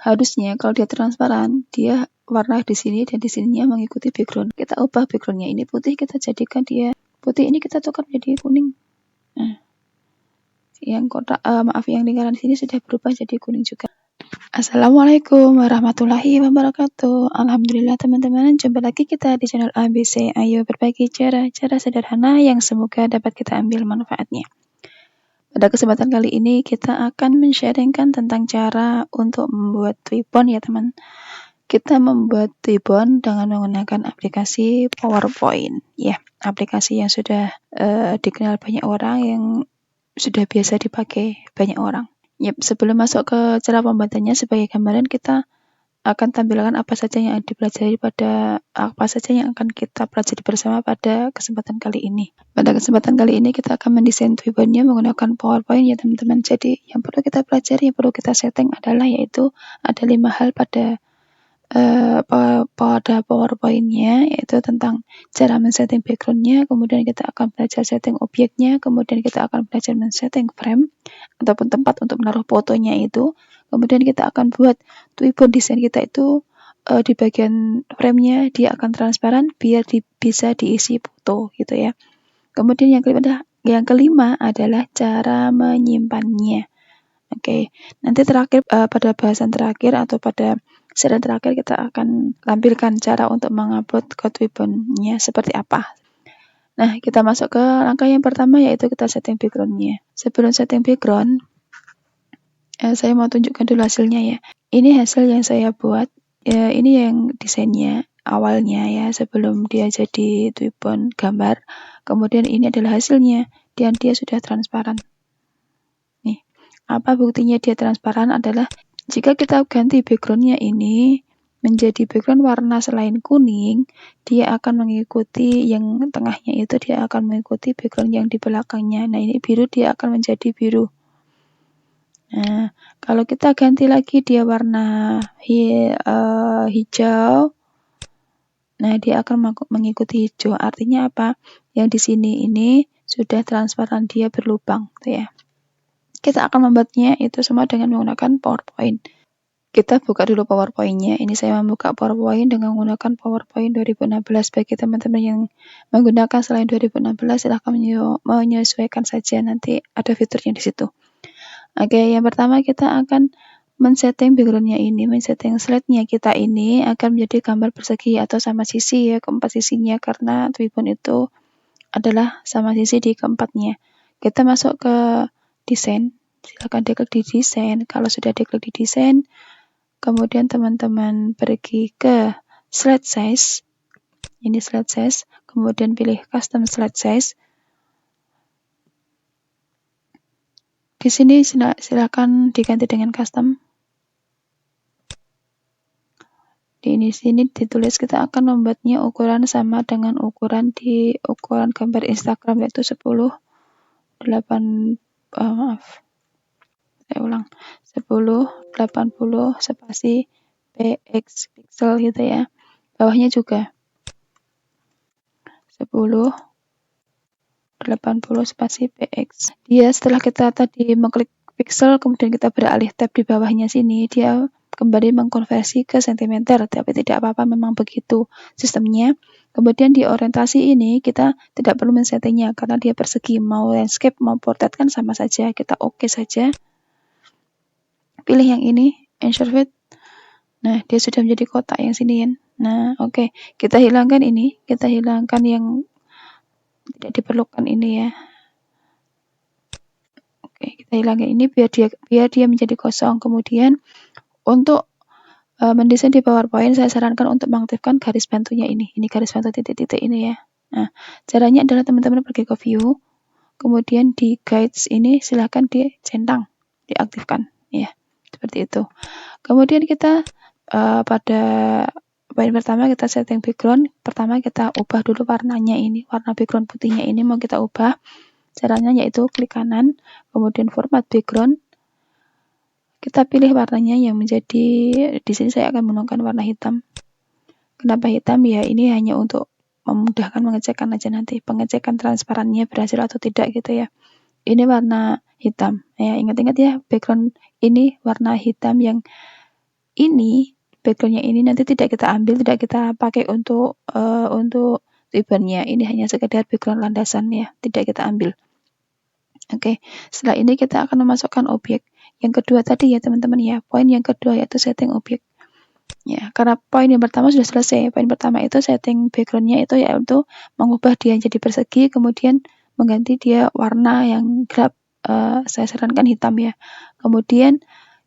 Harusnya kalau dia transparan, dia warna di sini dan di sininya mengikuti background. Kita ubah backgroundnya, ini putih, kita jadikan dia putih, ini kita tukar menjadi kuning. Nah, yang kotak maaf, yang lingkaran sini sudah berubah jadi kuning juga. Assalamualaikum warahmatullahi wabarakatuh. Alhamdulillah teman-teman, jumpa lagi kita di channel ABC. Ayo berbagi cara-cara sederhana yang semoga dapat kita ambil manfaatnya. Pada kesempatan kali ini kita akan men-sharingkan tentang cara untuk membuat ribbon ya teman. Kita membuat ribbon dengan menggunakan aplikasi PowerPoint ya, aplikasi yang sudah dikenal banyak orang, yang sudah biasa dipakai banyak orang. Yap, sebelum masuk ke cara pembuatannya, sebagai gambaran kita akan tampilkan apa saja yang akan kita pelajari bersama pada kesempatan kali ini. Pada kesempatan kali ini kita akan mendesain ribbonnya menggunakan PowerPoint ya teman-teman. Jadi yang perlu kita pelajari, yang perlu kita setting adalah yaitu ada 5 hal pada PowerPoint-nya, yaitu tentang cara men-setting background-nya, kemudian kita akan belajar setting objeknya, kemudian kita akan belajar men-setting frame ataupun tempat untuk menaruh fotonya itu. Kemudian kita akan buat ribbon desain kita itu di bagian frame-nya dia akan transparan biar bisa diisi foto gitu ya. Kemudian yang kelima adalah cara menyimpannya. Oke, nanti terakhir pada bahasan terakhir atau pada slide terakhir kita akan tampilkan cara untuk mengupload ke ribbon-nya seperti apa. Nah, kita masuk ke langkah yang pertama, yaitu kita setting background-nya. Sebelum setting background, saya mau tunjukkan dulu hasilnya ya. Ini hasil yang saya buat. Ini yang desainnya awalnya ya, sebelum dia jadi ribbon gambar. Kemudian ini adalah hasilnya, dan dia sudah transparan. Nih, apa buktinya dia transparan adalah jika kita ganti background-nya ini menjadi background warna selain kuning, dia akan mengikuti yang tengahnya itu, dia akan mengikuti background yang di belakangnya. Nah, ini biru, dia akan menjadi biru. Nah, kalau kita ganti lagi dia warna hijau, nah dia akan mengikuti hijau. Artinya apa? Yang di sini ini sudah transparan, dia berlubang, gitu ya. Kita akan membuatnya itu semua dengan menggunakan PowerPoint. Kita buka dulu PowerPoint-nya. Ini saya membuka PowerPoint dengan menggunakan PowerPoint 2016. Bagi teman-teman yang menggunakan selain 2016, silahkan menyesuaikan saja, nanti ada fiturnya di situ. Oke, yang pertama kita akan men-setting background-nya ini, men-setting slide-nya kita ini akan menjadi gambar persegi atau sama sisi ya, keempat sisinya, karena ribbon itu adalah sama sisi di keempatnya. Kita masuk ke desain, silakan diklik di desain. Kalau sudah diklik di desain, kemudian teman-teman pergi ke slide size. Ini slide size, kemudian pilih custom slide size. Di sini silakan diganti dengan custom. Di sini ditulis kita akan membuatnya ukuran sama dengan ukuran gambar Instagram, yaitu 10 80 spasi px pixel gitu ya. Bawahnya juga 10 80 spasi px. Dia setelah kita tadi mengklik pixel, kemudian kita beralih tab di bawahnya sini, dia kembali mengkonversi ke sentimeter, tapi tidak apa-apa, memang begitu sistemnya. Kemudian di orientasi ini kita tidak perlu men-settingnya karena dia persegi, mau landscape mau portrait kan sama saja, kita oke saja. Pilih yang ini, insert width. Nah, dia sudah menjadi kotak yang sini kan. Nah, oke. Kita hilangkan ini, kita hilangkan yang tidak diperlukan ini ya. Oke, kita hilangkan ini biar dia menjadi kosong. Kemudian untuk mendesain di PowerPoint, saya sarankan untuk mengaktifkan garis bantunya ini. Ini garis bantu titik-titik ini ya. Nah, caranya adalah teman-teman pergi ke view, kemudian di guides ini silahkan dicentang, diaktifkan ya. Seperti itu. Kemudian kita pada poin pertama kita setting background. Pertama kita ubah dulu warnanya ini, warna background putihnya ini mau kita ubah. Caranya yaitu klik kanan, kemudian format background. Kita pilih warnanya yang menjadi, di sini saya akan menggunakan warna hitam. Kenapa hitam? Ya ini hanya untuk memudahkan mengecekkan aja, nanti pengecekan transparannya berhasil atau tidak gitu ya. Ini warna hitam. Ya, ingat-ingat ya, background ini warna hitam yang ini backgroundnya ini nanti tidak kita ambil, tidak kita pakai untuk ribbonnya. Ini hanya sekedar background landasan ya, tidak kita ambil. Oke, setelah ini kita akan memasukkan objek. Yang kedua tadi ya teman-teman ya, poin yang kedua yaitu setting objek. Ya, karena poin yang pertama sudah selesai. Poin pertama itu setting backgroundnya itu yaitu mengubah dia jadi persegi, kemudian mengganti dia warna yang gelap. Saya sarankan hitam ya. Kemudian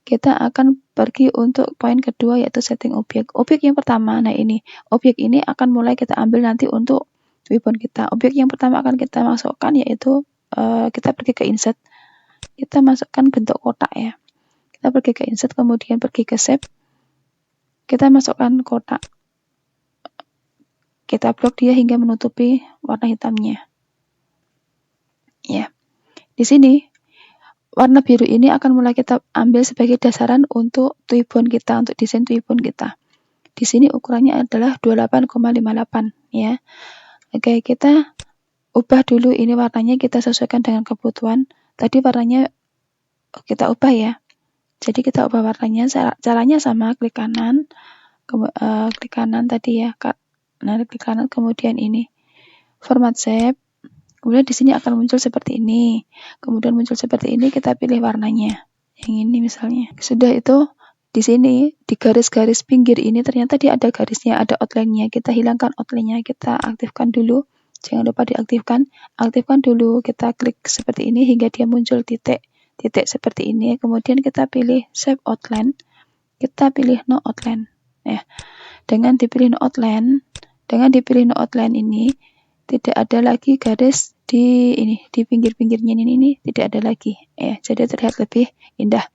kita akan pergi untuk poin kedua yaitu setting objek. Objek yang pertama, nah ini, objek ini akan mulai kita ambil nanti untuk ribbon kita. Objek yang pertama akan kita masukkan yaitu kita pergi ke insert, kita masukkan bentuk kotak ya. Kita pergi ke insert, kemudian pergi ke shape, kita masukkan kotak. Kita blok dia hingga menutupi warna hitamnya. Ya. Di sini warna biru ini akan mulai kita ambil sebagai dasaran untuk ribbon kita, untuk desain ribbon kita. Di sini ukurannya adalah 28,58 ya. Oke, kita ubah dulu ini warnanya, kita sesuaikan dengan kebutuhan. Tadi warnanya kita ubah ya. Jadi kita ubah warnanya, caranya sama, klik kanan tadi ya, nah klik kanan, kemudian ini format shape, kemudian di sini akan muncul seperti ini, kemudian muncul seperti ini, kita pilih warnanya, yang ini misalnya. Sudah itu, di sini di garis-garis pinggir ini ternyata dia ada garisnya, ada outline-nya. Kita hilangkan outline-nya, kita aktifkan dulu, jangan lupa diaktifkan. Aktifkan dulu, kita klik seperti ini hingga dia muncul titik seperti ini. Kemudian kita pilih shape outline, kita pilih no outline ya. Dengan dipilih no outline ini tidak ada lagi garis di pinggir-pinggirnya ini tidak ada lagi ya, jadi terlihat lebih indah.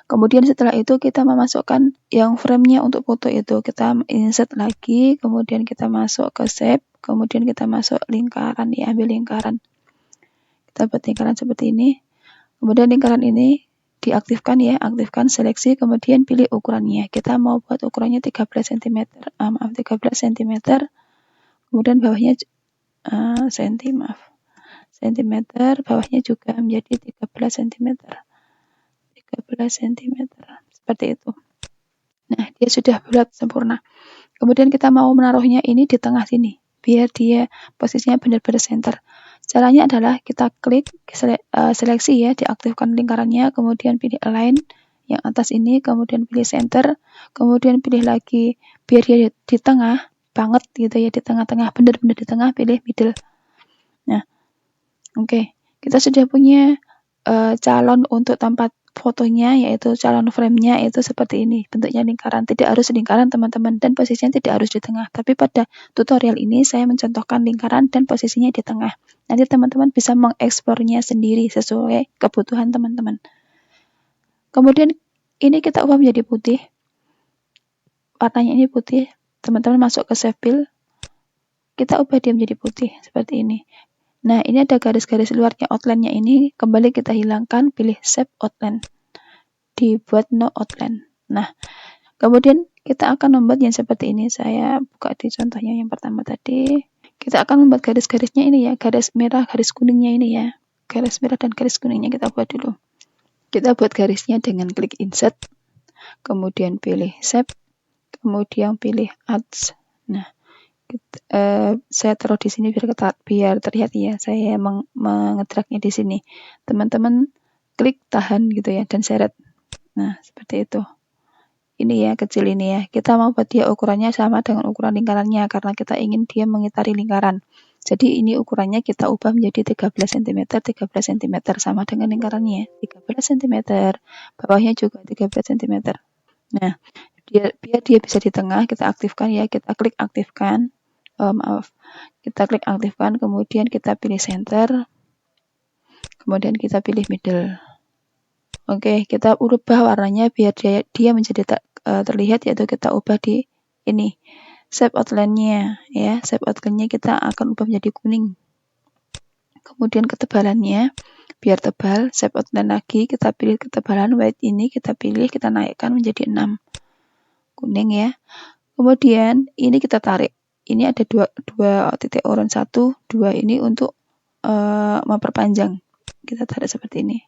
Kemudian setelah itu kita memasukkan yang frame-nya untuk foto itu, kita insert lagi, kemudian kita masuk ke shape, kemudian kita masuk lingkaran ya, ambil lingkaran. Kita buat lingkaran seperti ini. Kemudian lingkaran ini diaktifkan ya, aktifkan seleksi, kemudian pilih ukurannya. Kita mau buat ukurannya 13 cm. 13 cm. Kemudian bawahnya cm, bawahnya juga menjadi 13 cm. 13 cm. Seperti itu. Nah, dia sudah bulat sempurna. Kemudian kita mau menaruhnya ini di tengah sini, biar dia posisinya benar-benar center. Caranya adalah kita klik seleksi ya, diaktifkan lingkarannya, kemudian pilih align yang atas ini, kemudian pilih center, kemudian pilih lagi biar dia di tengah banget gitu ya, di tengah-tengah, benar-benar di tengah, pilih middle. Nah, oke. Kita sudah punya calon untuk tempat fotonya, yaitu calon frame-nya itu seperti ini, bentuknya lingkaran. Tidak harus lingkaran teman-teman, dan posisinya tidak harus di tengah. Tapi pada tutorial ini saya mencontohkan lingkaran dan posisinya di tengah. Nanti teman-teman bisa mengeksplornya sendiri sesuai kebutuhan teman-teman. Kemudian ini kita ubah menjadi putih. Warnanya ini putih. Teman-teman masuk ke shape fill. Kita ubah dia menjadi putih seperti ini. Nah, ini ada garis-garis luarnya, outline-nya ini kembali kita hilangkan, pilih shape outline, dibuat no outline. Nah, kemudian kita akan membuat yang seperti ini. Saya buka di contohnya yang pertama tadi. Kita akan membuat garis-garisnya ini ya, garis merah, garis kuningnya ini ya. Garis merah dan garis kuningnya kita buat dulu. Kita buat garisnya dengan klik insert, kemudian pilih shape, kemudian pilih adds. Nah, saya taruh di sini biar terlihat ya, saya mengedragnya di sini. Teman-teman klik tahan gitu ya dan seret. Nah, seperti itu. Ini ya, kecil ini ya. Kita mau buat dia ukurannya sama dengan ukuran lingkarannya karena kita ingin dia mengitari lingkaran. Jadi ini ukurannya kita ubah menjadi 13 cm, 13 cm sama dengan lingkarannya. 13 cm, bawahnya juga 13 cm. Nah, biar dia bisa di tengah, kita aktifkan ya, kita klik aktifkan. Kita klik aktifkan, kemudian kita pilih center, kemudian kita pilih middle. Oke, kita ubah warnanya biar dia menjadi terlihat, yaitu kita ubah di ini shape outline-nya ya, shape outline-nya kita akan ubah menjadi kuning. Kemudian ketebalannya biar tebal, shape outline lagi, kita pilih ketebalan white ini, kita pilih, kita naikkan menjadi 6 kuning ya. Kemudian ini kita tarik. Ini ada dua titik orange, 1, 2 ini untuk memperpanjang. Kita tarik seperti ini.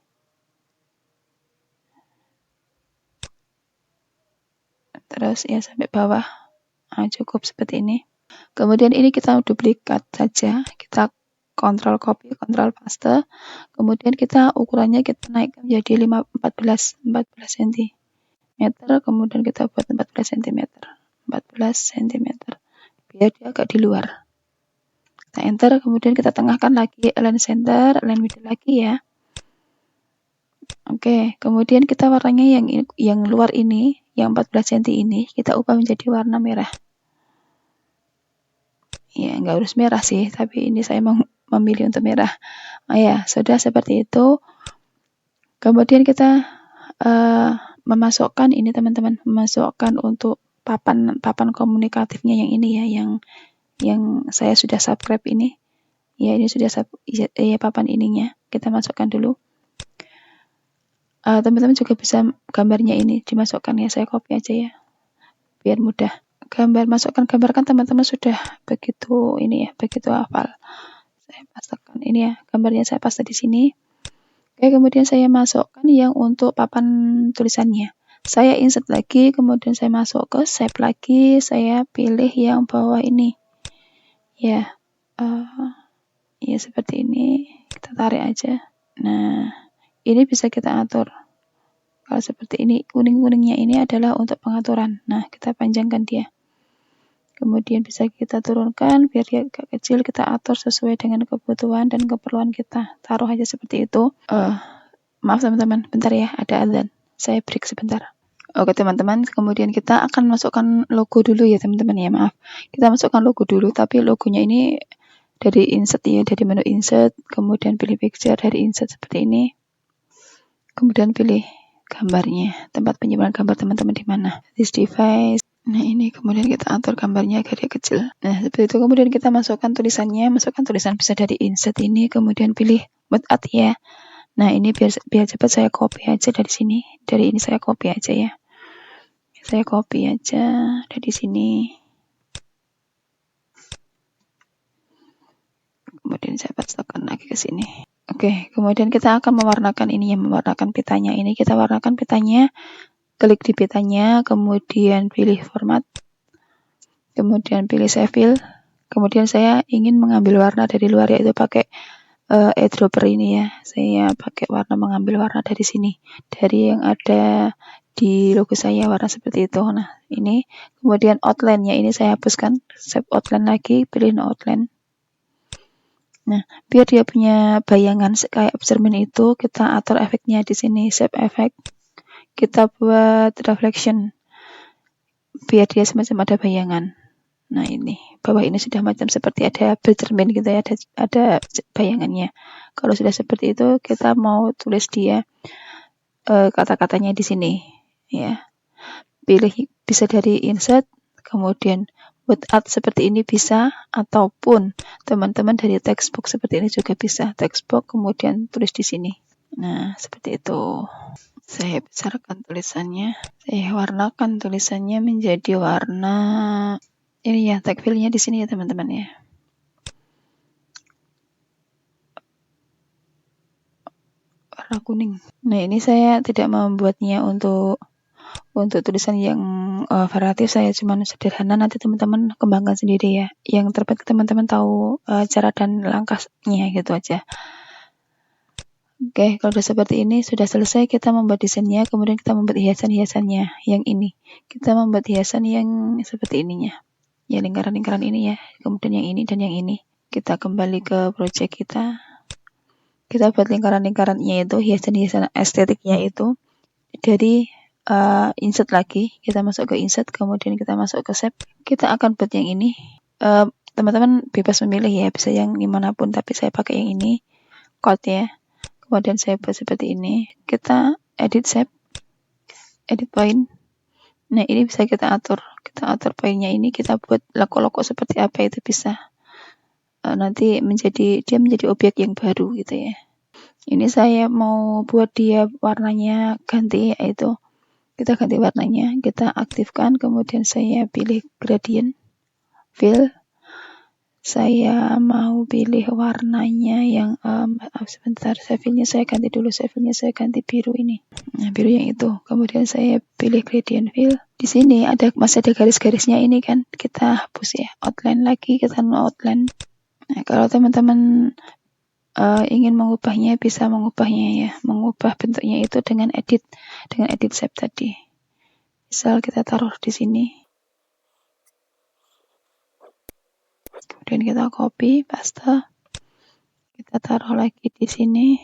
terus ya sampai bawah. Nah, cukup seperti ini. Kemudian ini kita duplikat saja, kita kontrol copy, kontrol paste. Kemudian kita ukurannya kita naikkan menjadi 14 cm. Kemudian kita buat 14 cm. 14 cm. Biar dia agak di luar. Kita enter, kemudian kita tengahkan lagi align center, align middle lagi ya. Oke, kemudian kita warnanya yang luar ini, yang 14 cm ini, kita ubah menjadi warna merah. Ya, nggak harus merah sih, tapi ini saya memilih untuk merah. Oh ya, sudah seperti itu. Kemudian kita memasukkan ini teman-teman, memasukkan untuk papan komunikatifnya yang ini ya, yang saya sudah subscribe ini. Ya, ini sudah ya, papan ininya. Kita masukkan dulu. Teman-teman juga bisa gambarnya ini dimasukkan ya, saya copy aja ya, biar mudah. Masukkan gambar kan teman-teman sudah begitu ini ya, begitu hafal. Saya pastekan ini ya, gambarnya saya paste di sini. Oke, kemudian saya masukkan yang untuk papan tulisannya. Saya insert lagi, kemudian saya masuk ke shape lagi, saya pilih yang bawah ini. Ya, ya seperti ini, kita tarik aja. Nah, ini bisa kita atur. Kalau seperti ini, kuning-kuningnya ini adalah untuk pengaturan. Nah, kita panjangkan dia. Kemudian bisa kita turunkan biar dia agak kecil, kita atur sesuai dengan kebutuhan dan keperluan kita. Taruh aja seperti itu. Maaf teman-teman, bentar ya, ada azan. Saya break sebentar. Oke teman-teman, kemudian kita akan masukkan logo dulu ya teman-teman ya, maaf. Kita masukkan logo dulu, tapi logonya ini dari insert ya, dari menu insert, kemudian pilih picture dari insert seperti ini. Kemudian pilih gambarnya, tempat penyimpanan gambar teman-teman di mana. This device. Nah ini kemudian kita atur gambarnya agar dia kecil. Nah seperti itu, kemudian kita masukkan tulisannya, masukkan tulisan bisa dari insert ini, kemudian pilih without ya. Nah ini biar cepat saya copy aja dari sini, dari ini saya copy aja ya. Saya copy aja dari sini. Kemudian saya pastekan lagi ke sini. Oke, kemudian kita akan mewarnakan ini ya, mewarnakan pitanya ini. Kita warnakan pitanya, klik di pitanya, kemudian pilih format, kemudian pilih save fill. Kemudian saya ingin mengambil warna dari luar, yaitu pakai eyedropper ini ya. Saya pakai warna, mengambil warna dari sini, dari yang ada di logo saya, warna seperti itu. Nah ini kemudian outline-nya ini saya hapuskan, save outline lagi, pilih no outline. Nah biar dia punya bayangan kayak cermin itu, kita atur efeknya di sini, shape effect. Kita buat reflection biar dia semacam ada bayangan. Nah ini bawah ini sudah macam seperti ada bercermin gitu ya, ada bayangannya. Kalau sudah seperti itu, kita mau tulis dia kata-katanya di sini ya. Pilih bisa dari insert, kemudian without seperti ini bisa, ataupun teman-teman dari textbook seperti ini juga bisa. Textbook kemudian tulis di sini. Nah seperti itu. Saya besarkan tulisannya, saya warnakan tulisannya menjadi warna ini ya, tag fill-nya di sini ya teman-teman ya. Warna kuning. Nah ini saya tidak membuatnya untuk tulisan yang variatif, saya cuma sederhana, nanti teman-teman kembangkan sendiri ya. Yang terpenting teman-teman tahu cara dan langkahnya gitu aja. Oke, kalau sudah seperti ini, sudah selesai kita membuat desainnya, kemudian kita membuat hiasan-hiasannya yang ini. Kita membuat hiasan yang seperti ininya. Ya lingkaran-lingkaran ini ya, kemudian yang ini dan yang ini. Kita kembali ke project kita. Kita buat lingkaran-lingkarannya itu, hiasan-hiasan estetiknya itu. Jadi insert lagi, kita masuk ke insert, kemudian kita masuk ke shape. Kita akan buat yang ini. Teman-teman bebas memilih ya, bisa yang dimanapun, tapi saya pakai yang ini, code ya. Kemudian saya buat seperti ini. Kita edit shape, edit point. Nah ini bisa kita atur poinnya ini, kita buat logo-logo seperti apa itu bisa. Nanti dia menjadi objek yang baru gitu ya. Ini saya mau buat dia warnanya ganti, yaitu kita ganti warnanya, kita aktifkan, kemudian saya pilih gradient fill, saya mau pilih warnanya yang sebentar, save-nya saya ganti dulu, save-nya saya ganti biru ini. Nah, biru yang itu. Kemudian saya pilih gradient fill. Di sini masih ada garis-garisnya ini kan. Kita hapus ya. Outline lagi, kita no outline. Nah, kalau teman-teman ingin mengubahnya, bisa mengubahnya ya. Mengubah bentuknya itu dengan edit shape tadi. Misal kita taruh di sini. Kemudian kita copy, paste. Kita taruh lagi di sini.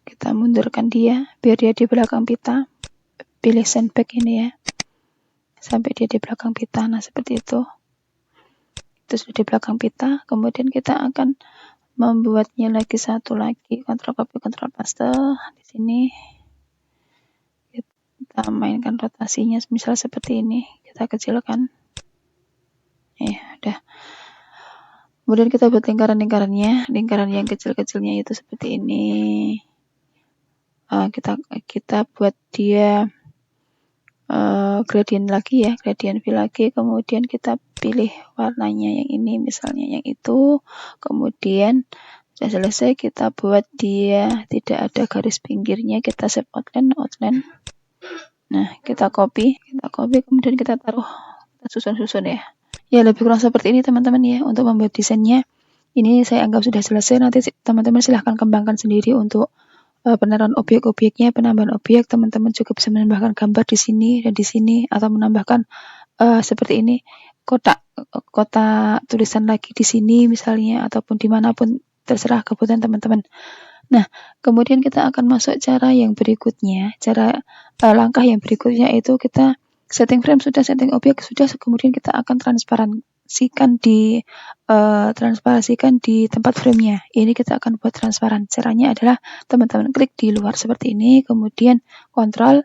Kita mundurkan dia biar dia di belakang pita. Pilih send back ini ya. Sampai dia di belakang pita. Nah, seperti itu. Itu sudah di belakang pita. Kemudian kita akan membuatnya lagi satu lagi. Ctrl copy, Ctrl paste di sini. Kita mainkan rotasinya misal seperti ini. Kita kecilkan. Ya, udah. Kemudian kita buat lingkaran-lingkarannya, lingkaran yang kecil-kecilnya itu seperti ini. Kita buat dia gradient lagi ya, gradient fill lagi. Kemudian kita pilih warnanya yang ini, misalnya yang itu. Kemudian sudah selesai, kita buat dia tidak ada garis pinggirnya. Kita save outline. Nah, kita copy, kemudian kita taruh, kita susun-susun ya. Ya, lebih kurang seperti ini teman-teman ya, untuk membuat desainnya. Ini saya anggap sudah selesai, nanti teman-teman silahkan kembangkan sendiri untuk penaruhan objek-objeknya, penambahan objek. Teman-teman juga bisa menambahkan gambar di sini dan di sini, atau menambahkan seperti ini, kotak tulisan lagi di sini misalnya, ataupun dimanapun, terserah kebutuhan teman-teman. Nah, kemudian kita akan masuk cara yang berikutnya, langkah yang berikutnya itu kita setting frame sudah, setting objek sudah, kemudian kita akan transparansikan di tempat framenya. Ini kita akan buat transparan. Caranya adalah teman-teman klik di luar seperti ini, kemudian kontrol,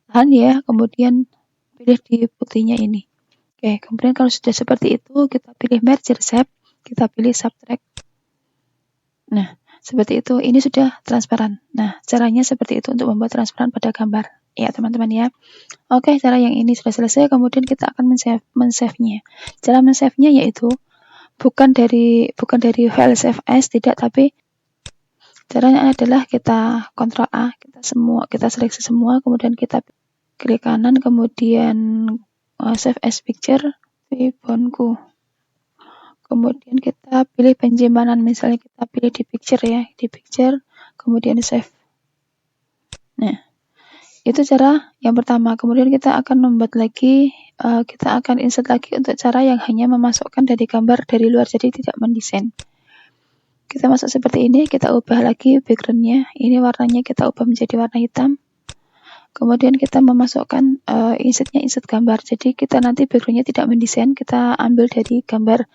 tahan ya, kemudian pilih di putihnya ini. Oke, kemudian kalau sudah seperti itu, kita pilih merge shape, kita pilih subtract. Nah, seperti itu, ini sudah transparan. Nah, caranya seperti itu untuk membuat transparan pada gambar. Ya, teman-teman ya. Oke, cara yang ini sudah selesai, kemudian kita akan men-save-nya. Cara men-save-nya yaitu bukan dari file save as, tidak, tapi caranya adalah kita Ctrl A, kita seleksi semua, kemudian kita klik kanan, kemudian save as picture, Ribbonku. Kemudian kita pilih penyimpanan, misalnya kita pilih di picture ya, di picture, kemudian save. Nah, itu cara yang pertama. Kemudian kita akan membuat lagi, kita akan insert lagi untuk cara yang hanya memasukkan dari gambar dari luar, jadi tidak mendesain. Kita masuk seperti ini, kita ubah lagi background-nya. Ini warnanya kita ubah menjadi warna hitam. Kemudian kita memasukkan insert gambar. Jadi kita nanti background-nya tidak mendesain, kita ambil dari gambar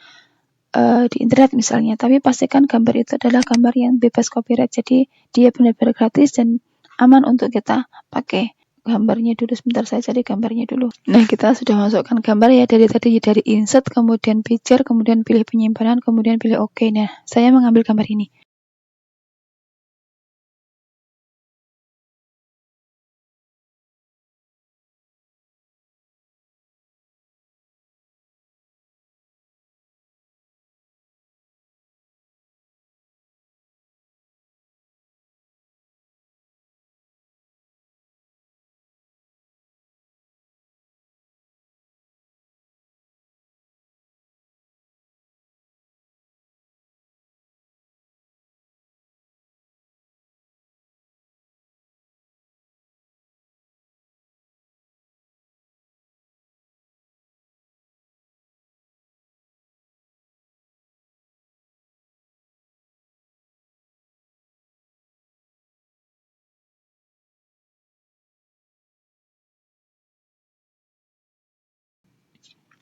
di internet misalnya, tapi pastikan gambar itu adalah gambar yang bebas copyright, jadi dia benar-benar gratis dan aman untuk kita pakai. Gambarnya dulu, sebentar saya cari gambarnya dulu. Nah, kita sudah masukkan gambar ya, dari insert, kemudian picture, kemudian pilih penyimpanan, kemudian pilih OK. Nah, saya mengambil gambar ini.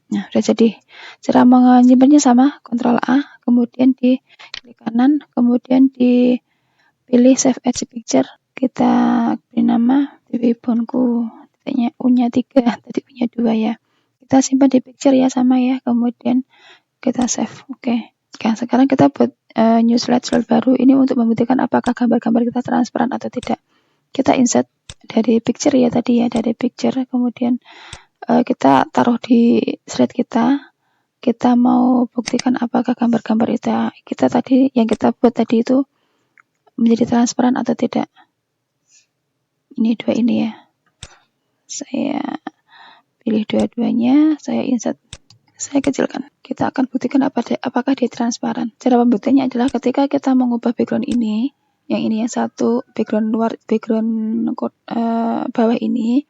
Nah, udah jadi. Cara menyimpannya sama, Ctrl A, kemudian di klik kanan, kemudian dipilih Save as Picture. Kita beri nama Ribbonku, titiknya U-nya 3, tadi punya 2 ya. Kita simpan di picture ya, sama ya, kemudian kita save. Oke. Nah, sekarang kita buat new slide baru. Ini untuk membuktikan apakah gambar-gambar kita transparan atau tidak. Kita insert dari picture ya tadi ya, dari picture, kemudian kita taruh di slide kita, kita mau buktikan apakah gambar-gambar kita tadi yang kita buat tadi itu menjadi transparan atau tidak. Ini dua ini ya. Saya pilih dua-duanya, saya insert, saya kecilkan. Kita akan buktikan apakah dia transparan. Cara pembuktiannya adalah ketika kita mengubah background ini yang satu, background luar, background bawah ini,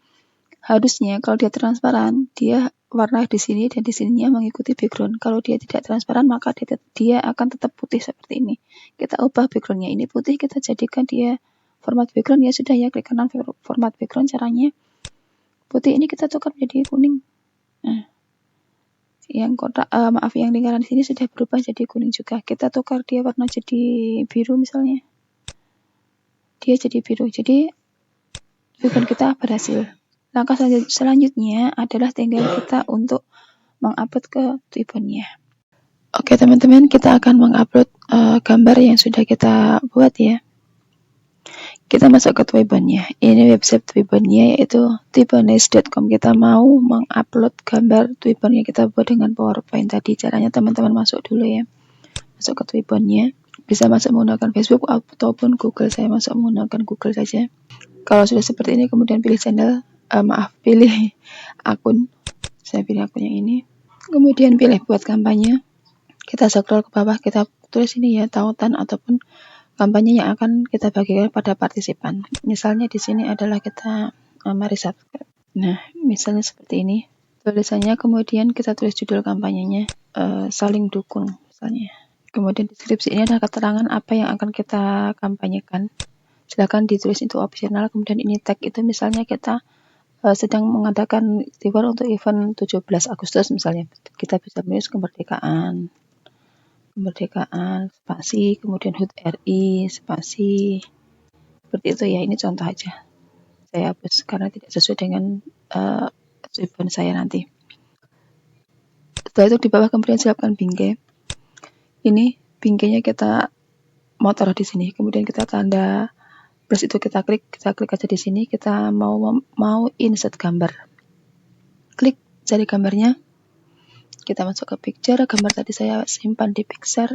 harusnya kalau dia transparan, dia warna di sini dan di sininya mengikuti background. Kalau dia tidak transparan, maka dia akan tetap putih seperti ini. Kita ubah backgroundnya ini putih, kita jadikan dia format background, ya sudah ya, klik kanan format background. Caranya putih ini kita tukar menjadi kuning. Nah, yang kotak yang lingkaran sini sudah berubah jadi kuning juga. Kita tukar dia warna jadi biru misalnya. Dia jadi biru. Jadi background kita berhasil. Langkah selanjutnya adalah tinggal kita untuk mengupload ke Twibbonnya. Oke teman-teman, kita akan mengupload gambar yang sudah kita buat ya. Kita masuk ke Twibbonnya. Ini website Twibbonnya yaitu twibbonnice.com. Kita mau mengupload gambar Twibbon yang kita buat dengan PowerPoint tadi. Caranya teman-teman masuk dulu ya. Masuk ke Twibbonnya. Bisa masuk menggunakan Facebook ataupun Google. Saya masuk menggunakan Google saja. Kalau sudah seperti ini, kemudian pilih channel. Pilih akun. Saya pilih akun yang ini. Kemudian pilih buat kampanye. Kita scroll ke bawah, kita tulis ini ya, tautan ataupun kampanye yang akan kita bagikan pada partisipan. Misalnya di sini adalah kita mari subscribe. Nah, misalnya seperti ini. Tulisannya, kemudian kita tulis judul kampanyenya, saling dukung misalnya. Kemudian deskripsi ini adalah keterangan apa yang akan kita kampanyekan. Silakan ditulis itu opsional. Kemudian ini tag itu misalnya kita sedang mengadakan istighfar untuk event 17 Agustus misalnya. Kita bisa menulis kemerdekaan spasi, kemudian HUT RI spasi, seperti itu ya. Ini contoh aja, saya hapus karena tidak sesuai dengan Twibbon saya nanti. Setelah itu di bawah kemudian siapkan bingkai. Ini bingkainya kita mau taruh di sini, kemudian kita tanda plus itu kita klik aja di sini. Kita mau insert gambar, klik cari gambarnya, kita masuk ke picture. Gambar tadi saya simpan di picture.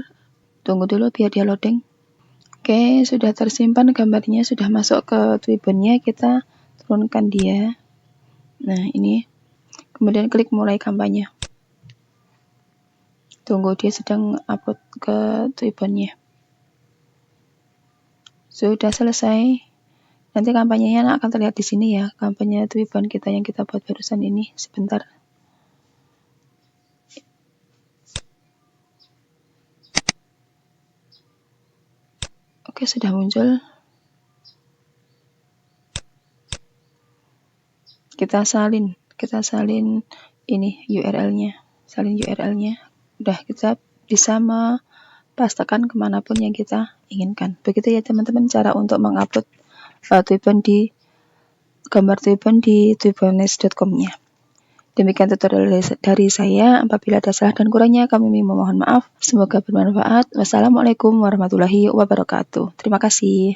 Tunggu dulu biar dia loading. Oke, sudah tersimpan gambarnya, sudah masuk ke Twibbonnya. Kita turunkan dia. Nah, ini. Kemudian klik mulai kampanye. Tunggu, dia sedang upload ke Twibbonnya. Sudah selesai. Nanti kampanyenya akan terlihat di sini ya. Kampanye Twibbon kita yang kita buat barusan ini. Sebentar. Oke, sudah muncul. Kita salin ini URL-nya. Salin URL-nya. Udah, kita bisa pastikan kemanapun yang kita inginkan. Begitu ya teman-teman cara untuk mengupload Twibbon di gambar Twibbon di twibbonnice.com-nya. Demikian tutorial dari saya. Apabila ada salah dan kurangnya, kami memohon maaf. Semoga bermanfaat. Wassalamualaikum warahmatullahi wabarakatuh. Terima kasih.